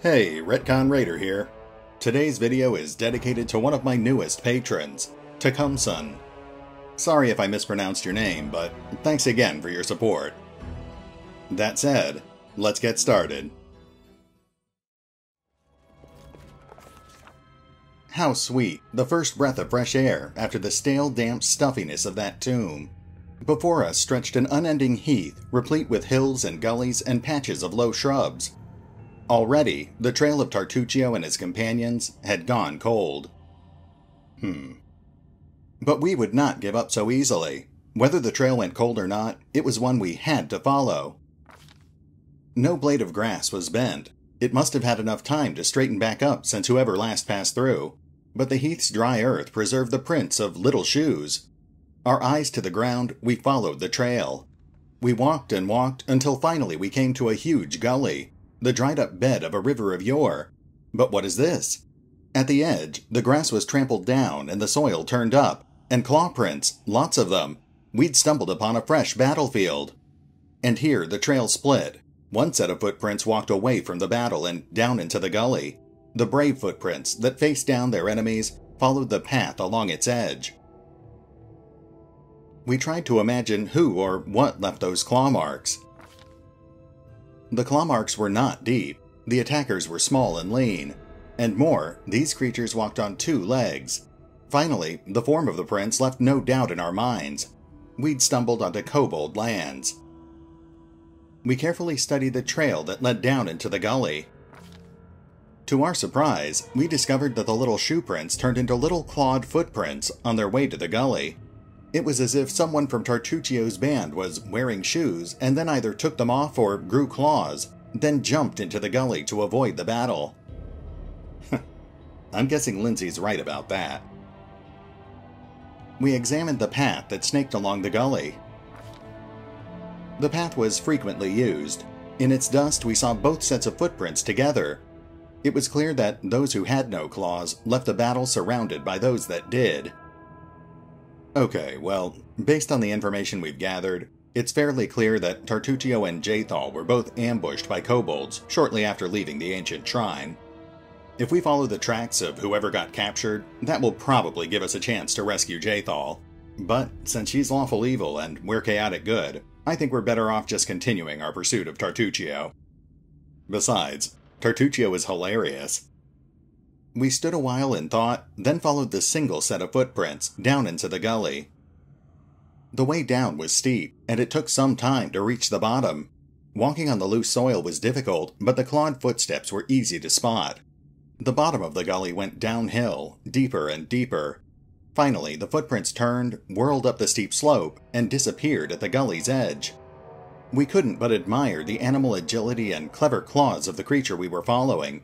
Hey, RetconRaider here. Today's video is dedicated to one of my newest patrons, Takumson. Sorry if I mispronounced your name, but thanks again for your support. That said, let's get started. How sweet, the first breath of fresh air after the stale, damp stuffiness of that tomb. Before us stretched an unending heath, replete with hills and gullies and patches of low shrubs. Already, the trail of Tartuccio and his companions had gone cold. But we would not give up so easily. Whether the trail went cold or not, it was one we had to follow. No blade of grass was bent. It must have had enough time to straighten back up since whoever last passed through. But the heath's dry earth preserved the prints of little shoes. Our eyes to the ground, we followed the trail. We walked and walked until finally we came to a huge gully. The dried-up bed of a river of yore. But what is this? At the edge, the grass was trampled down and the soil turned up, and claw prints, lots of them. We'd stumbled upon a fresh battlefield. And here the trail split. One set of footprints walked away from the battle and down into the gully. The brave footprints that faced down their enemies followed the path along its edge. We tried to imagine who or what left those claw marks. The claw marks were not deep, the attackers were small and lean, and more, these creatures walked on 2 legs. Finally, the form of the prints left no doubt in our minds. We'd stumbled onto kobold lands. We carefully studied the trail that led down into the gully. To our surprise, we discovered that the little shoe prints turned into little clawed footprints on their way to the gully. It was as if someone from Tartuccio's band was wearing shoes and then either took them off or grew claws, then jumped into the gully to avoid the battle. I'm guessing Lindsay's right about that. We examined the path that snaked along the gully. The path was frequently used. In its dust, we saw both sets of footprints together. It was clear that those who had no claws left the battle surrounded by those that did. Okay, well, based on the information we've gathered, it's fairly clear that Tartuccio and Jathal were both ambushed by kobolds shortly after leaving the ancient shrine. If we follow the tracks of whoever got captured, that will probably give us a chance to rescue Jathal. But since she's lawful evil and we're chaotic good, I think we're better off just continuing our pursuit of Tartuccio. Besides, Tartuccio is hilarious. We stood a while in thought, then followed the single set of footprints down into the gully. The way down was steep, and it took some time to reach the bottom. Walking on the loose soil was difficult, but the clawed footsteps were easy to spot. The bottom of the gully went downhill, deeper and deeper. Finally, the footprints turned, whirled up the steep slope, and disappeared at the gully's edge. We couldn't but admire the animal agility and clever claws of the creature we were following.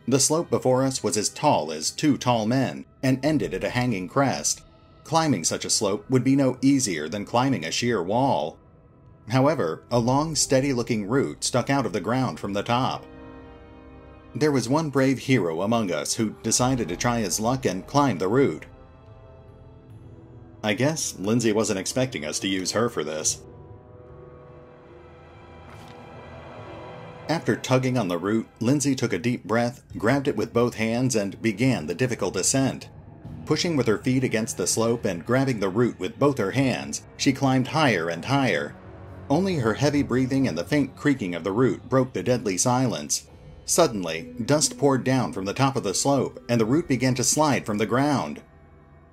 The slope before us was as tall as 2 tall men, and ended at a hanging crest. Climbing such a slope would be no easier than climbing a sheer wall. However, a long, steady-looking route stuck out of the ground from the top. There was one brave hero among us who decided to try his luck and climb the route. I guess Lindsay wasn't expecting us to use her for this. After tugging on the root, Lindsay took a deep breath, grabbed it with both hands, and began the difficult ascent. Pushing with her feet against the slope and grabbing the root with both her hands, she climbed higher and higher. Only her heavy breathing and the faint creaking of the root broke the deadly silence. Suddenly, dust poured down from the top of the slope, and the root began to slide from the ground.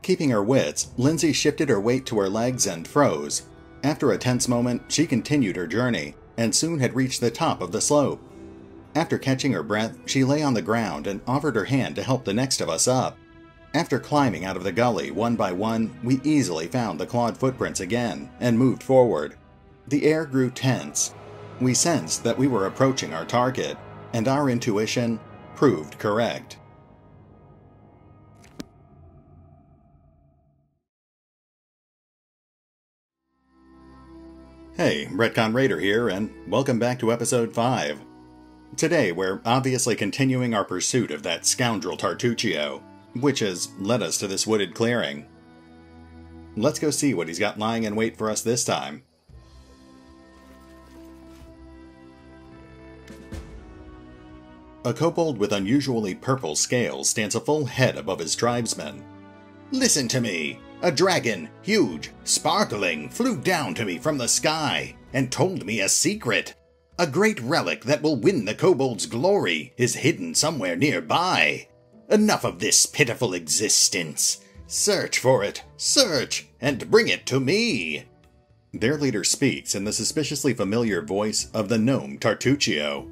Keeping her wits, Lindsay shifted her weight to her legs and froze. After a tense moment, she continued her journey, and soon had reached the top of the slope. After catching her breath, she lay on the ground and offered her hand to help the next of us up. After climbing out of the gully one by one, we easily found the clawed footprints again, and moved forward. The air grew tense. We sensed that we were approaching our target, and our intuition proved correct. Hey, RetconRaider here, and welcome back to episode 5. Today, we're obviously continuing our pursuit of that scoundrel Tartuccio, which has led us to this wooded clearing. Let's go see what he's got lying in wait for us this time. A kobold with unusually purple scales stands a full head above his tribesmen. "Listen to me! A dragon, huge, sparkling, flew down to me from the sky and told me a secret. A great relic that will win the kobold's glory is hidden somewhere nearby. Enough of this pitiful existence. Search for it, search, and bring it to me." Their leader speaks in the suspiciously familiar voice of the gnome Tartuccio.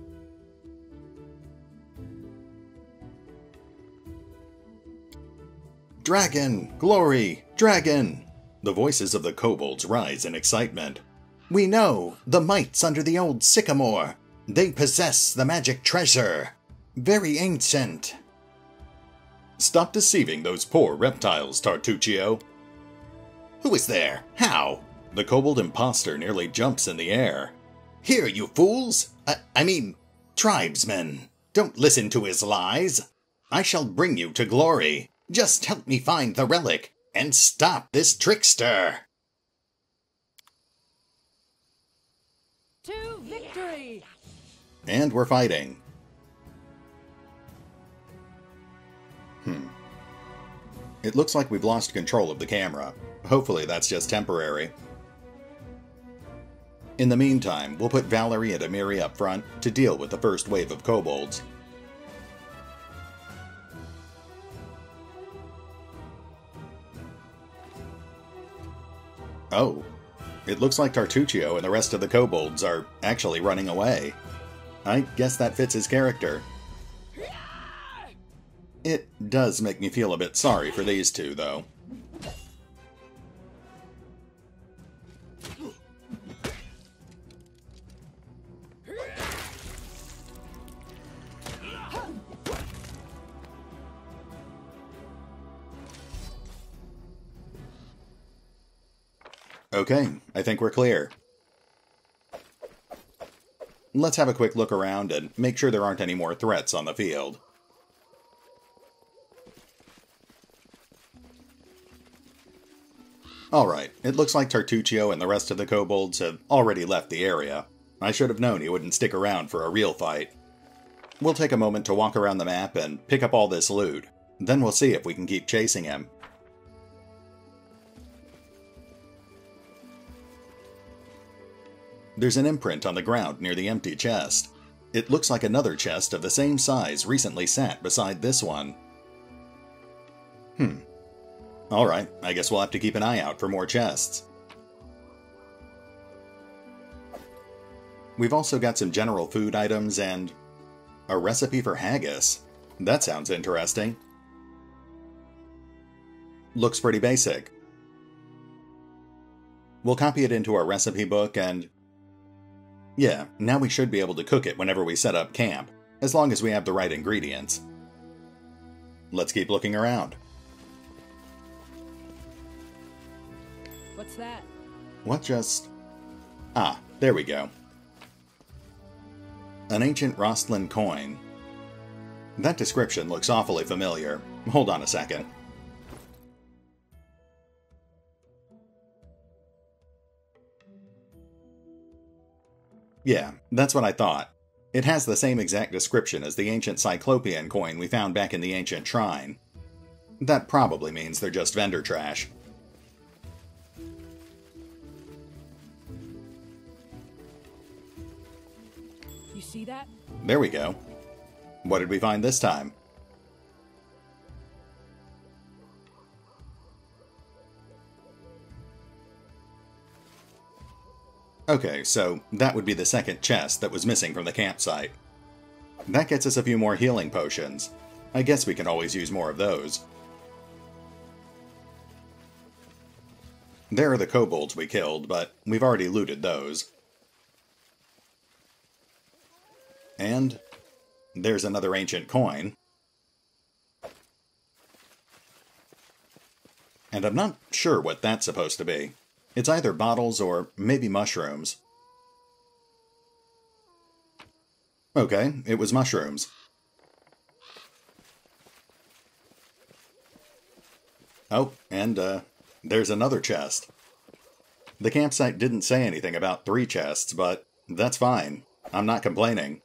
"Dragon! Glory! Dragon!" The voices of the kobolds rise in excitement. "We know! The mites under the old sycamore! They possess the magic treasure! Very ancient!" "Stop deceiving those poor reptiles, Tartuccio." "Who is there? How?" The kobold imposter nearly jumps in the air. "Here, you fools! I mean, tribesmen! Don't listen to his lies! I shall bring you to glory! Just help me find the relic, and stop this trickster!" To victory! And we're fighting. It looks like we've lost control of the camera. Hopefully that's just temporary. In the meantime, we'll put Valerie and Amiri up front to deal with the first wave of kobolds. Oh, it looks like Tartuccio and the rest of the kobolds are actually running away. I guess that fits his character. It does make me feel a bit sorry for these two, though. Okay, I think we're clear. Let's have a quick look around and make sure there aren't any more threats on the field. Alright, it looks like Tartuccio and the rest of the kobolds have already left the area. I should have known he wouldn't stick around for a real fight. We'll take a moment to walk around the map and pick up all this loot. Then we'll see if we can keep chasing him. There's an imprint on the ground near the empty chest. It looks like another chest of the same size recently sat beside this one. Alright, I guess we'll have to keep an eye out for more chests. We've also got some general food items and a recipe for haggis. That sounds interesting. Looks pretty basic. We'll copy it into our recipe book and... yeah, now we should be able to cook it whenever we set up camp, as long as we have the right ingredients. Let's keep looking around. What's that? What just... ah, there we go. An ancient Rostlin coin. That description looks awfully familiar. Hold on a second. Yeah, that's what I thought. It has the same exact description as the ancient Cyclopean coin we found back in the ancient shrine. That probably means they're just vendor trash. You see that? There we go. What did we find this time? Okay, so that would be the second chest that was missing from the campsite. That gets us a few more healing potions. I guess we can always use more of those. There are the kobolds we killed, but we've already looted those. And there's another ancient coin. And I'm not sure what that's supposed to be. It's either bottles or maybe mushrooms. Okay, it was mushrooms. Oh, and there's another chest. The campsite didn't say anything about 3 chests, but that's fine. I'm not complaining.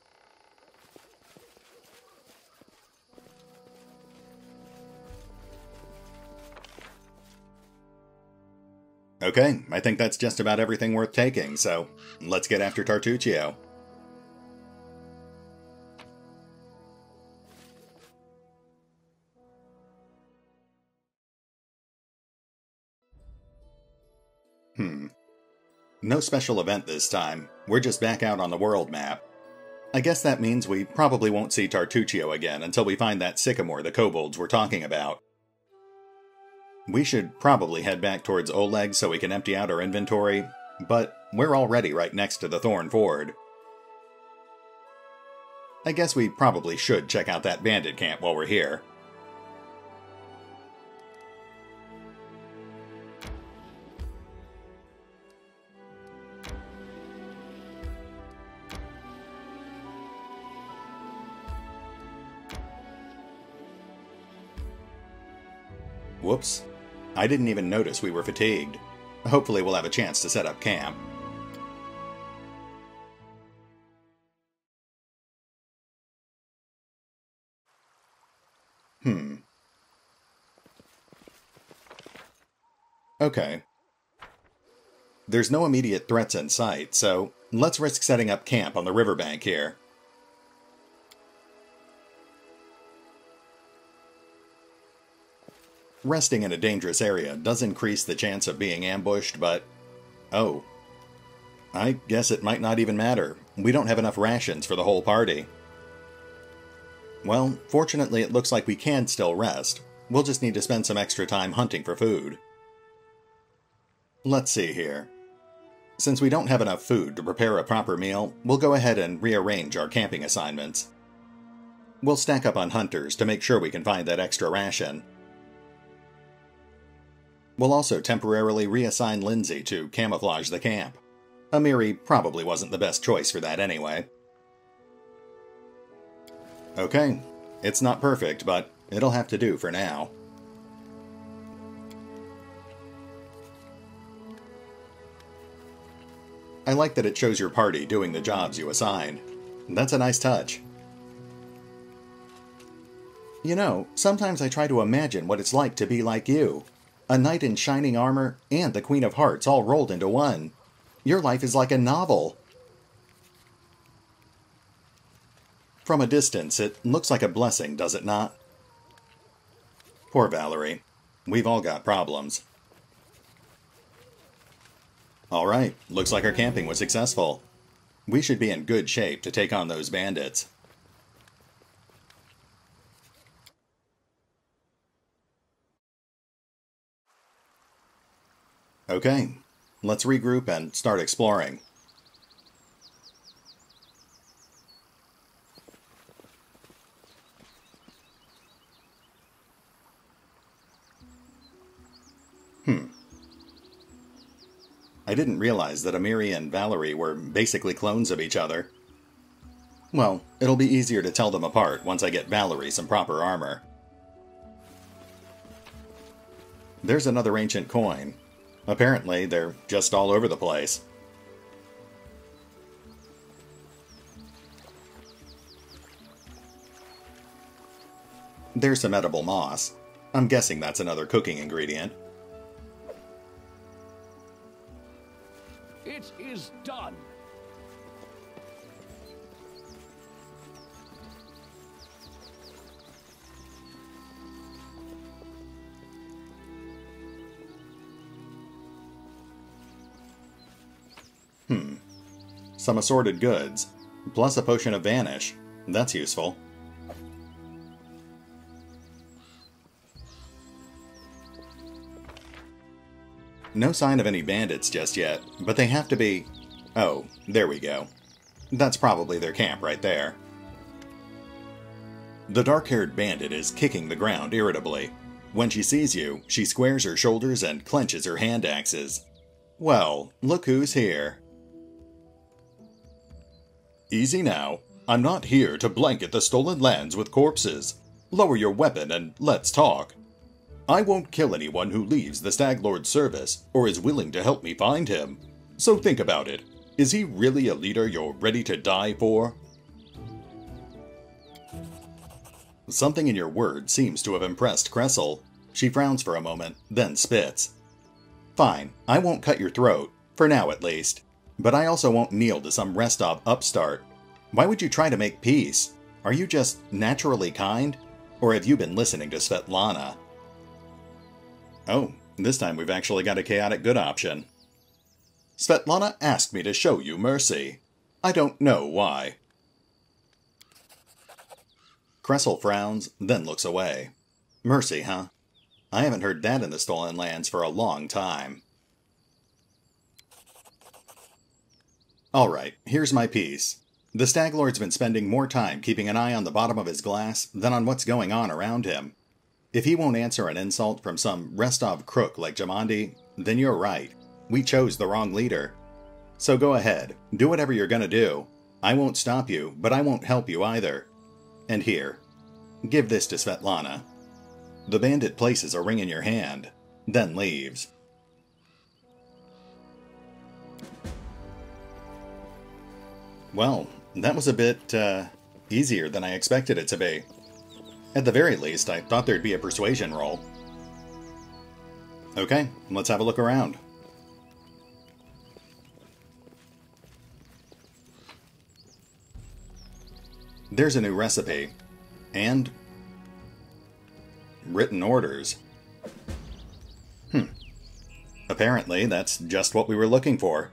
Okay, I think that's just about everything worth taking, so let's get after Tartuccio. No special event this time. We're just back out on the world map. I guess that means we probably won't see Tartuccio again until we find that sycamore the kobolds were talking about. We should probably head back towards Oleg so we can empty out our inventory, but we're already right next to the Thorn Ford. I guess we probably should check out that bandit camp while we're here. Whoops. I didn't even notice we were fatigued. Hopefully we'll have a chance to set up camp. Okay. There's no immediate threats in sight, so let's risk setting up camp on the riverbank here. Resting in a dangerous area does increase the chance of being ambushed, but... oh. I guess it might not even matter. We don't have enough rations for the whole party. Well, fortunately it looks like we can still rest. We'll just need to spend some extra time hunting for food. Let's see here. Since we don't have enough food to prepare a proper meal, we'll go ahead and rearrange our camping assignments. We'll stack up on hunters to make sure we can find that extra ration. We'll also temporarily reassign Lindsay to camouflage the camp. Amiri probably wasn't the best choice for that anyway. Okay, it's not perfect, but it'll have to do for now. I like that it shows your party doing the jobs you assigned. That's a nice touch. You know, sometimes I try to imagine what it's like to be like you. A knight in shining armor and the Queen of Hearts all rolled into one. Your life is like a novel. From a distance, it looks like a blessing, does it not? Poor Valerie. We've all got problems. Alright, looks like our camping was successful. We should be in good shape to take on those bandits. Okay, let's regroup and start exploring. I didn't realize that Amiri and Valerie were basically clones of each other. Well, it'll be easier to tell them apart once I get Valerie some proper armor. There's another ancient coin. Apparently, they're just all over the place. There's some edible moss. I'm guessing that's another cooking ingredient. It is done. Some assorted goods, plus a potion of vanish. That's useful. No sign of any bandits just yet, but they have to be... oh, there we go. That's probably their camp right there. The dark-haired bandit is kicking the ground irritably. When she sees you, she squares her shoulders and clenches her hand axes. Well, look who's here. Easy now. I'm not here to blanket the stolen lands with corpses. Lower your weapon and let's talk. I won't kill anyone who leaves the Stag Lord's service or is willing to help me find him. So think about it. Is he really a leader you're ready to die for? Something in your words seems to have impressed Cressel. She frowns for a moment, then spits. Fine, I won't cut your throat, for now at least. But I also won't kneel to some Restov upstart. Why would you try to make peace? Are you just naturally kind? Or have you been listening to Svetlana? Oh, this time we've actually got a chaotic good option. Svetlana asked me to show you mercy. I don't know why. Kressel frowns, then looks away. Mercy, huh? I haven't heard that in the Stolen Lands for a long time. Alright, here's my piece. The Stag Lord's been spending more time keeping an eye on the bottom of his glass than on what's going on around him. If he won't answer an insult from some Restov crook like Jamandi, then you're right. We chose the wrong leader. So go ahead, do whatever you're gonna do. I won't stop you, but I won't help you either. And here, give this to Svetlana. The bandit places a ring in your hand, then leaves. Well, that was a bit, easier than I expected it to be. At the very least, I thought there'd be a persuasion roll. Okay, let's have a look around. There's a new recipe. And written orders. Apparently, that's just what we were looking for.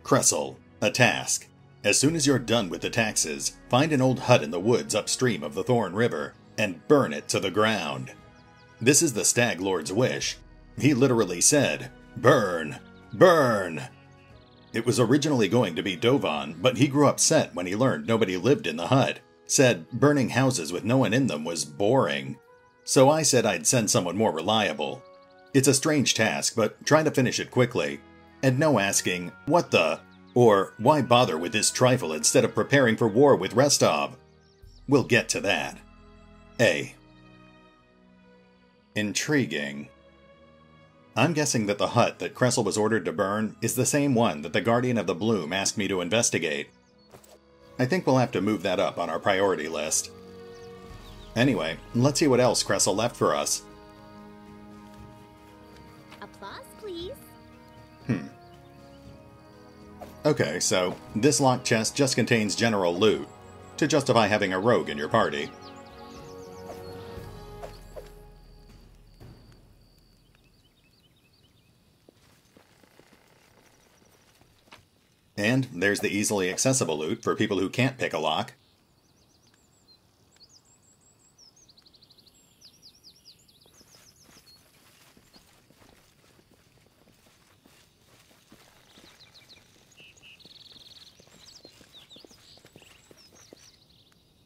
Kressel, a task. As soon as you're done with the taxes, find an old hut in the woods upstream of the Thorn River and burn it to the ground. This is the Stag Lord's wish. He literally said, "Burn! Burn!" It was originally going to be Dovan, but he grew upset when he learned nobody lived in the hut. Said burning houses with no one in them was boring. So I said I'd send someone more reliable. It's a strange task, but try to finish it quickly. And no asking, "What the?" or "Why bother with this trifle instead of preparing for war with Restov?" We'll get to that. A. Intriguing. I'm guessing that the hut that Kressel was ordered to burn is the same one that the Guardian of the Bloom asked me to investigate. I think we'll have to move that up on our priority list. Anyway, let's see what else Kressel left for us. Applause, please. Okay, so this locked chest just contains general loot, to justify having a rogue in your party. And there's the easily accessible loot for people who can't pick a lock.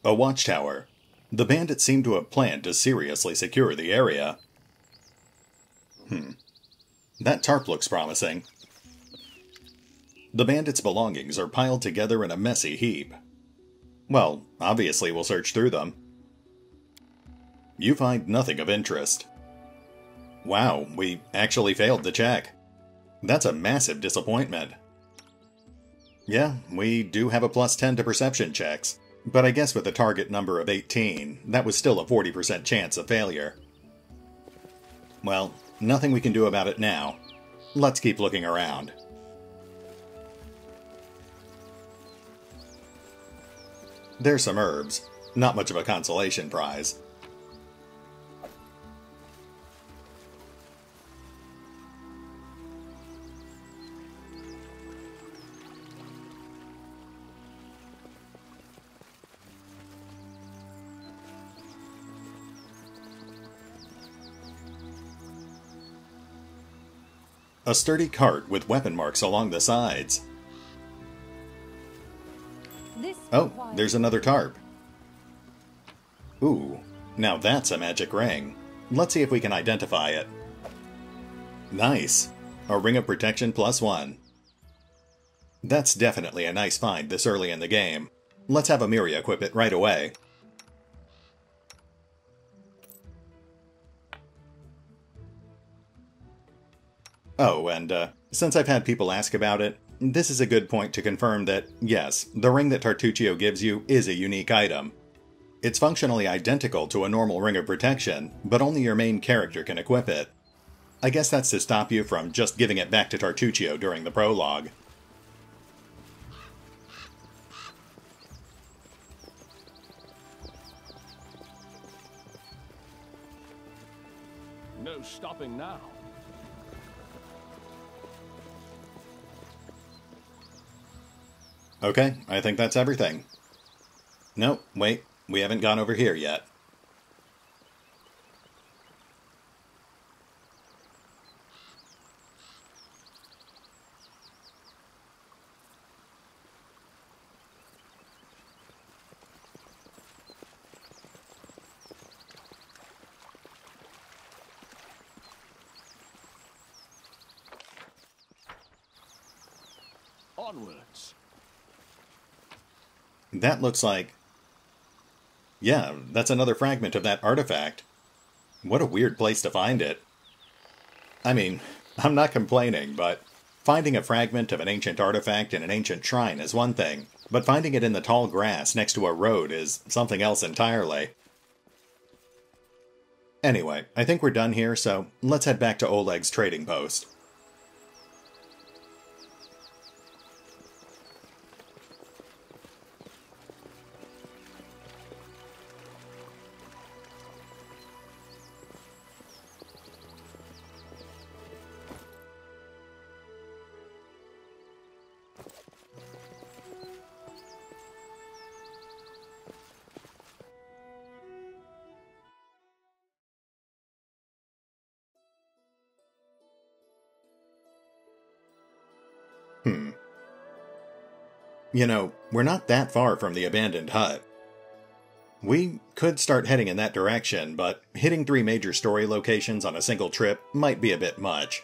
A watchtower. The bandits seem to have planned to seriously secure the area. That tarp looks promising. The bandits' belongings are piled together in a messy heap. Well, obviously we'll search through them. You find nothing of interest. Wow, we actually failed the check. That's a massive disappointment. Yeah, we do have a +10 to perception checks, but I guess with a target number of 18, that was still a 40% chance of failure. Well, nothing we can do about it now. Let's keep looking around. There's some herbs. Not much of a consolation prize. A sturdy cart with weapon marks along the sides. Oh, there's another tarp. Ooh, now that's a magic ring. Let's see if we can identify it. Nice. A ring of protection +1. That's definitely a nice find this early in the game. Let's have Amiri equip it right away. Oh, and since I've had people ask about it, this is a good point to confirm that, yes, the ring that Tartuccio gives you is a unique item. It's functionally identical to a normal ring of protection, but only your main character can equip it. I guess that's to stop you from just giving it back to Tartuccio during the prologue. No stopping now. Okay, I think that's everything. No, wait, we haven't gone over here yet. Onwards. That looks like... Yeah, that's another fragment of that artifact. What a weird place to find it. I mean, I'm not complaining, but finding a fragment of an ancient artifact in an ancient shrine is one thing, but finding it in the tall grass next to a road is something else entirely. Anyway, I think we're done here, so let's head back to Oleg's trading post. You know, we're not that far from the abandoned hut. We could start heading in that direction, but hitting 3 major story locations on a single trip might be a bit much.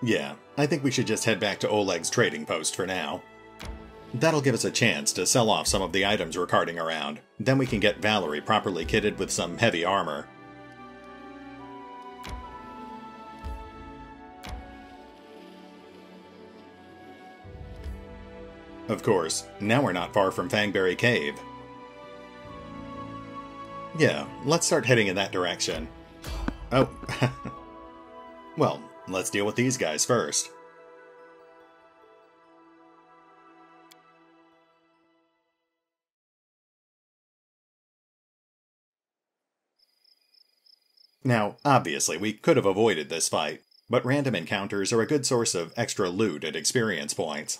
Yeah, I think we should just head back to Oleg's trading post for now. That'll give us a chance to sell off some of the items we're carting around. Then we can get Valerie properly kitted with some heavy armor. Of course, now we're not far from Fangberry Cave. Yeah, let's start heading in that direction. Oh, well, let's deal with these guys first. Now, obviously, we could have avoided this fight, but random encounters are a good source of extra loot and experience points.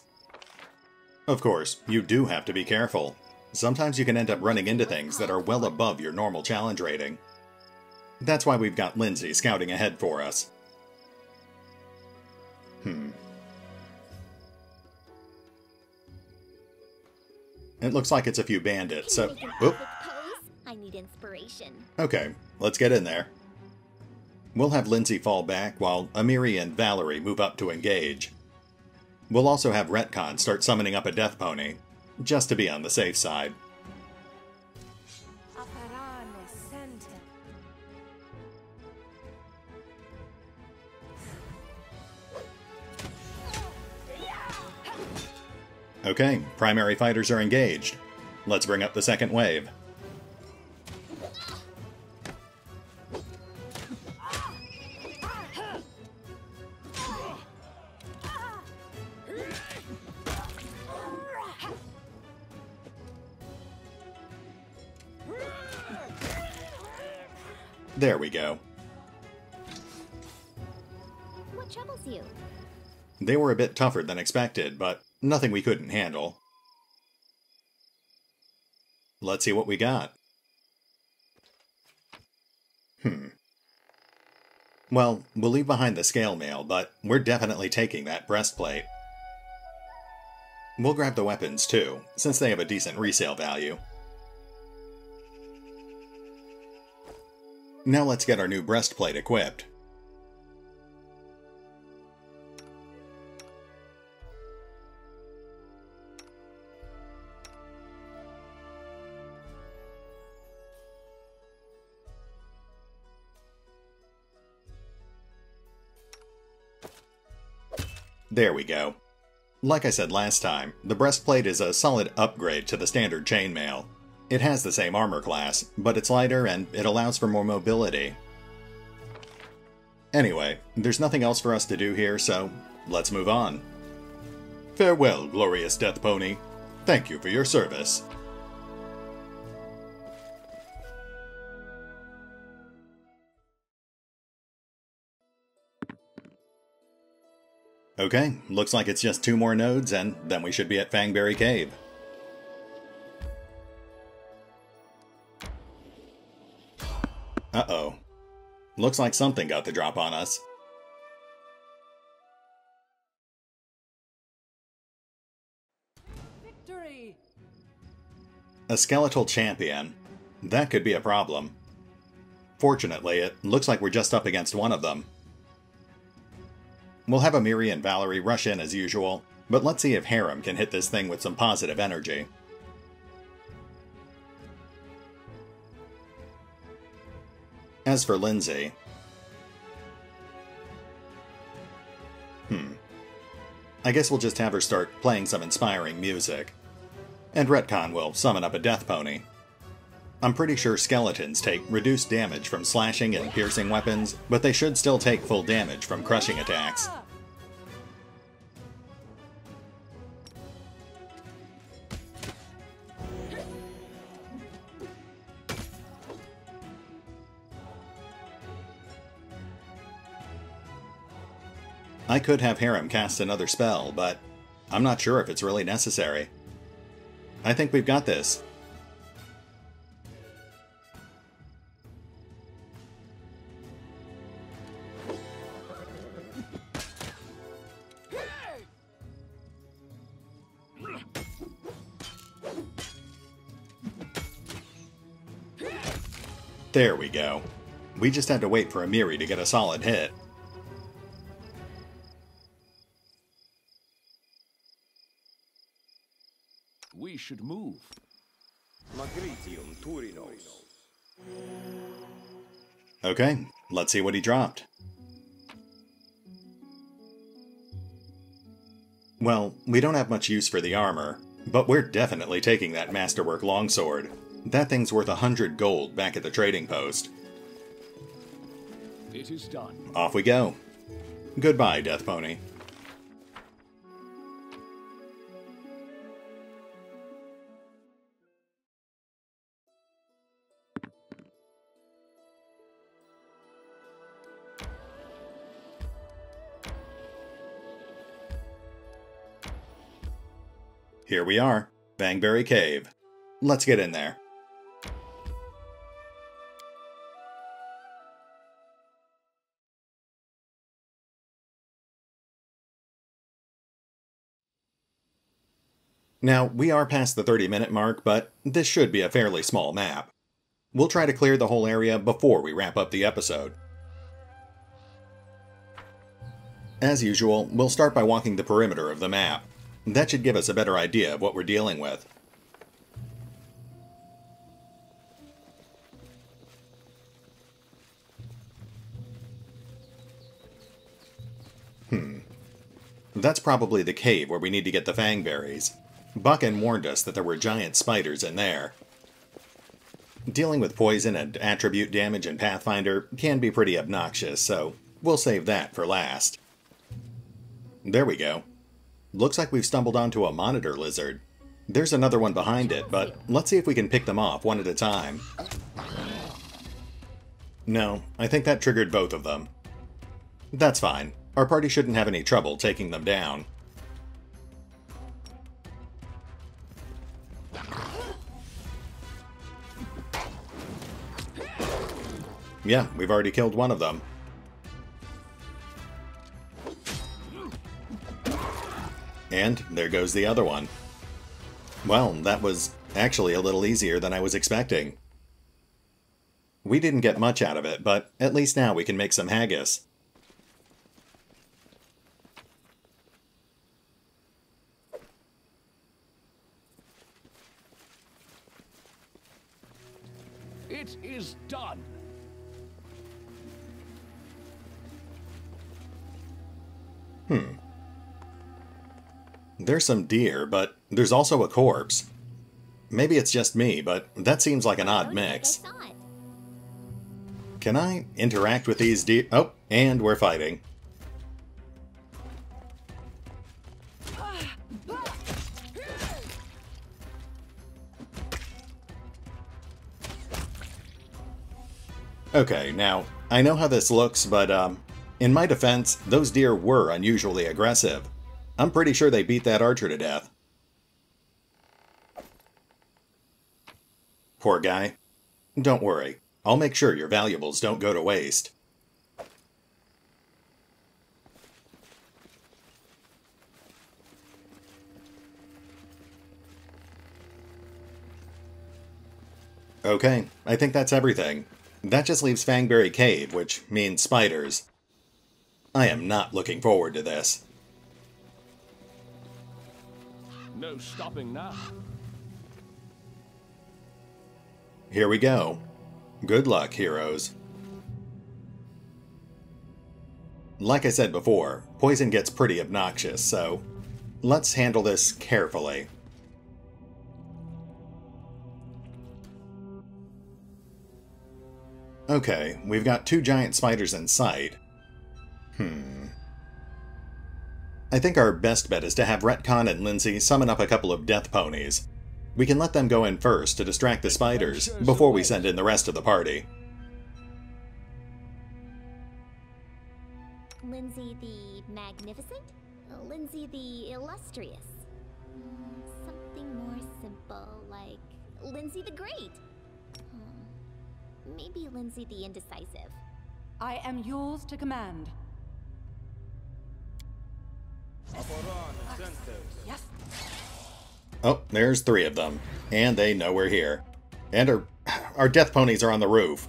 Of course, you do have to be careful. Sometimes you can end up running into things that are well above your normal challenge rating. That's why we've got Lindsay scouting ahead for us. It looks like it's a few bandits, so... Oop. I need inspiration. Okay, let's get in there. We'll have Lindsay fall back while Amiri and Valerie move up to engage. We'll also have Retcon start summoning up a death pony, just to be on the safe side. Okay, primary fighters are engaged. Let's bring up the second wave. There we go. What troubles you? They were a bit tougher than expected, but nothing we couldn't handle. Let's see what we got. Well, we'll leave behind the scale mail, but we're definitely taking that breastplate. We'll grab the weapons too, since they have a decent resale value. Now let's get our new breastplate equipped. There we go. Like I said last time, the breastplate is a solid upgrade to the standard chainmail. It has the same armor class, but it's lighter and it allows for more mobility. Anyway, there's nothing else for us to do here, so let's move on. Farewell, glorious death pony. Thank you for your service. Okay, looks like it's just 2 more nodes and then we should be at Fangberry Cave. Uh-oh. Looks like something got the drop on us. Victory! A skeletal champion. That could be a problem. Fortunately, it looks like we're just up against one of them. We'll have Amiri and Valerie rush in as usual, but let's see if Harem can hit this thing with some positive energy. As for Lindsay... I guess we'll just have her start playing some inspiring music. And Retcon will summon up a death pony. I'm pretty sure skeletons take reduced damage from slashing and piercing weapons, but they should still take full damage from crushing attacks. I could have Harem cast another spell, but I'm not sure if it's really necessary. I think we've got this. There we go. We just had to wait for Amiri to get a solid hit. We should move. Okay, let's see what he dropped. Well, we don't have much use for the armor, but we're definitely taking that masterwork longsword. That thing's worth 100 gold back at the trading post. It is done. Off we go. Goodbye, Death Pony. Here we are, Fangberry Cave. Let's get in there. Now, we are past the 30-minute mark, but this should be a fairly small map. We'll try to clear the whole area before we wrap up the episode. As usual, we'll start by walking the perimeter of the map. That should give us a better idea of what we're dealing with. That's probably the cave where we need to get the fangberries. Buchan warned us that there were giant spiders in there. Dealing with poison and attribute damage in Pathfinder can be pretty obnoxious, so we'll save that for last. There we go. Looks like we've stumbled onto a monitor lizard. There's another one behind it, but let's see if we can pick them off one at a time. No, I think that triggered both of them. That's fine. Our party shouldn't have any trouble taking them down. Yeah, we've already killed one of them. And there goes the other one. Well, that was actually a little easier than I was expecting. We didn't get much out of it, but at least now we can make some haggis. It is done. There's some deer, but there's also a corpse. Maybe it's just me, but that seems like an odd mix. Can I interact with these deer? Oh, and we're fighting. Okay, now, I know how this looks, but, in my defense, those deer were unusually aggressive. I'm pretty sure they beat that archer to death. Poor guy. Don't worry. I'll make sure your valuables don't go to waste. Okay, I think that's everything. That just leaves Fangberry Cave, which means spiders. I am not looking forward to this. No stopping now. Here we go. Good luck, heroes. Like I said before, poison gets pretty obnoxious, so let's handle this carefully. Okay, we've got 2 giant spiders in sight. I think our best bet is to have Retcon and Lindsay summon up a couple of death ponies. We can let them go in first to distract the spiders before we send in the rest of the party. Lindsay the Magnificent? Lindsay the Illustrious? Something more simple, like Lindsay the Great? Maybe Lindsay the Indecisive. I am yours to command. Yes. Oh, there's 3 of them. And they know we're here. And our death ponies are on the roof.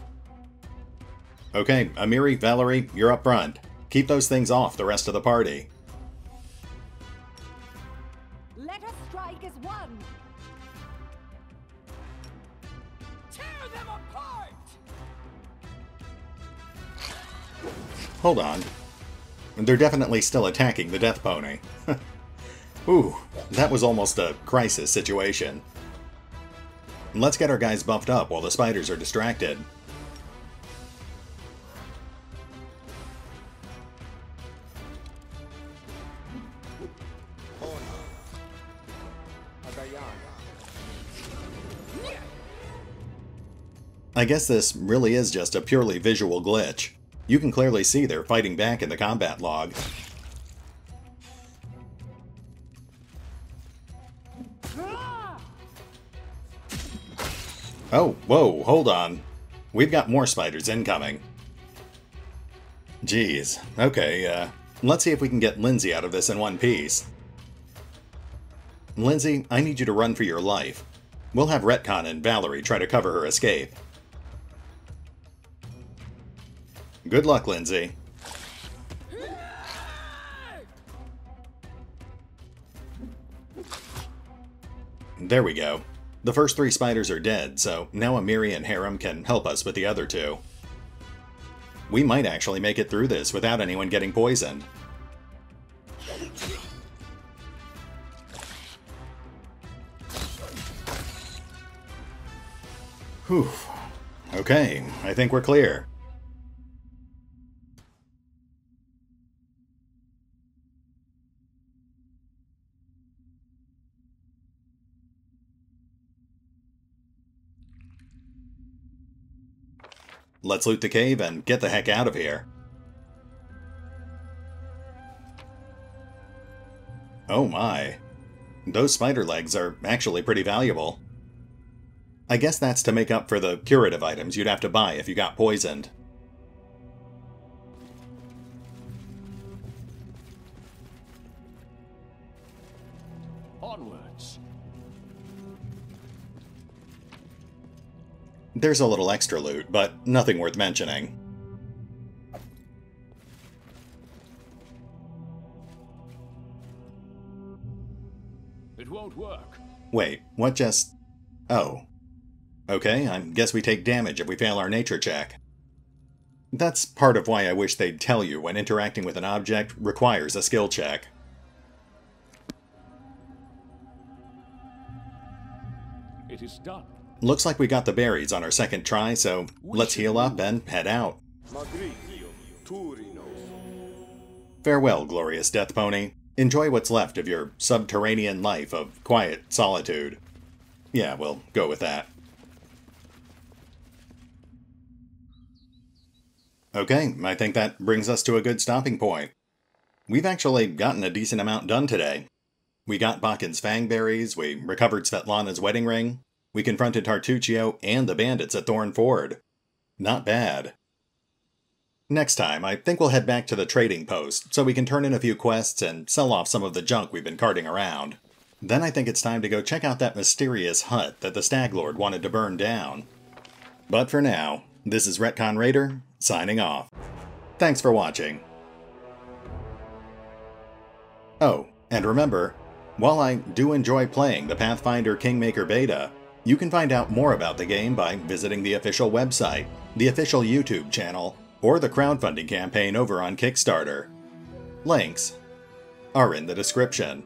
Okay, Amiri, Valerie, you're up front. Keep those things off the rest of the party. Let us strike as one. Tear them apart. Hold on. They're definitely still attacking the death pony. Ooh, that was almost a crisis situation. Let's get our guys buffed up while the spiders are distracted. I guess this really is just a purely visual glitch. You can clearly see they're fighting back in the combat log. Oh, whoa, hold on. We've got more spiders incoming. Jeez, okay, let's see if we can get Lindsay out of this in one piece. Lindsay, I need you to run for your life. We'll have Retcon and Valerie try to cover her escape. Good luck, Lindsay. There we go. The first 3 spiders are dead, so now Amiri and Harem can help us with the other 2. We might actually make it through this without anyone getting poisoned. Whew. Okay, I think we're clear. Let's loot the cave and get the heck out of here. Oh my. Those spider legs are actually pretty valuable. I guess that's to make up for the curative items you'd have to buy if you got poisoned. Onwards. There's a little extra loot, but nothing worth mentioning. It won't work. Wait, what just... Oh. Okay, I guess we take damage if we fail our nature check. That's part of why I wish they'd tell you when interacting with an object requires a skill check. It is done. Looks like we got the berries on our second try, so let's heal up and head out. Farewell, glorious death pony. Enjoy what's left of your subterranean life of quiet solitude. Yeah, we'll go with that. Okay, I think that brings us to a good stopping point. We've actually gotten a decent amount done today. We got Bakken's fangberries, we recovered Svetlana's wedding ring, we confronted Tartuccio and the bandits at Thorn Ford. Not bad. Next time, I think we'll head back to the trading post, so we can turn in a few quests and sell off some of the junk we've been carting around. Then I think it's time to go check out that mysterious hut that the Stag Lord wanted to burn down. But for now, this is RetconRaider, signing off. Thanks for watching. Oh, and remember, while I do enjoy playing the Pathfinder Kingmaker beta, you can find out more about the game by visiting the official website, the official YouTube channel, or the crowdfunding campaign over on Kickstarter. Links are in the description.